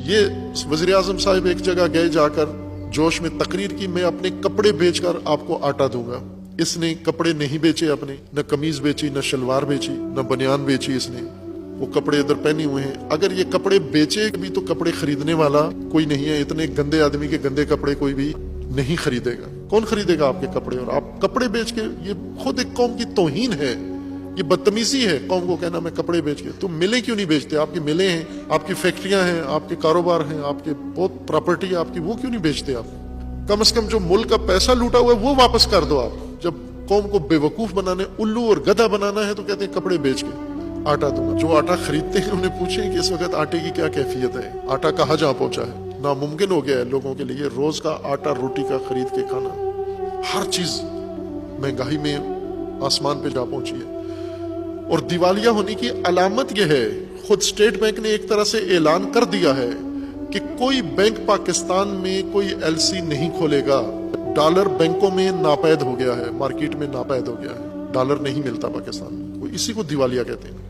یہ وزیر اعظم صاحب ایک جگہ گئے، جا کر جوش میں تقریر کی، میں اپنے کپڑے بیچ کر آپ کو آٹا دوں گا۔ اس نے کپڑے نہیں بیچے اپنے، نہ قمیض بیچی، نہ شلوار بیچی، نہ بنیان بیچی، اس نے وہ کپڑے ادھر پہنے ہوئے ہیں۔ اگر یہ کپڑے بیچے بھی تو کپڑے خریدنے والا کوئی نہیں ہے، اتنے گندے آدمی کے گندے کپڑے کوئی بھی نہیں خریدے گا۔ کون خریدے گا آپ کے کپڑے؟ اور آپ کپڑے بیچ کے، یہ خود ایک قوم کی توہین ہے، یہ بدتمیزی ہے قوم کو کہنا میں کپڑے بیچ کے۔ تم ملیں کیوں نہیں بیچتے؟ آپ کی ملیں ہیں، آپ کی فیکٹریاں ہیں، آپ کے کاروبار ہیں، آپ کے بہت پراپرٹی ہے آپ کی، وہ کیوں نہیں بیچتے آپ؟ کم از کم جو ملک کا پیسہ لوٹا ہوا ہے وہ واپس کر دو آپ۔ جب قوم کو بے وقوف بنانے، الو اور گدھا بنانا ہے تو کہتے ہیں کپڑے بیچ کے آٹا دوں گا۔ جو آٹا خریدتے ہیں انہیں پوچھیں کہ اس وقت آٹے کی کیا کیفیت ہے، آٹا کہاں جا پہنچا ہے۔ ناممکن ہو گیا ہے لوگوں کے لیے روز کا آٹا روٹی کا خرید کے کھانا۔ ہر چیز مہنگائی میں آسمان پہ جا پہنچی ہے، اور دیوالیہ ہونے کی علامت یہ ہے، خود اسٹیٹ بینک نے ایک طرح سے اعلان کر دیا ہے کہ کوئی بینک پاکستان میں کوئی ایل سی نہیں کھولے گا۔ ڈالر بینکوں میں ناپید ہو گیا ہے، مارکیٹ میں ناپید ہو گیا ہے، ڈالر نہیں ملتا پاکستان میں، اسی کو دیوالیہ کہتے ہیں۔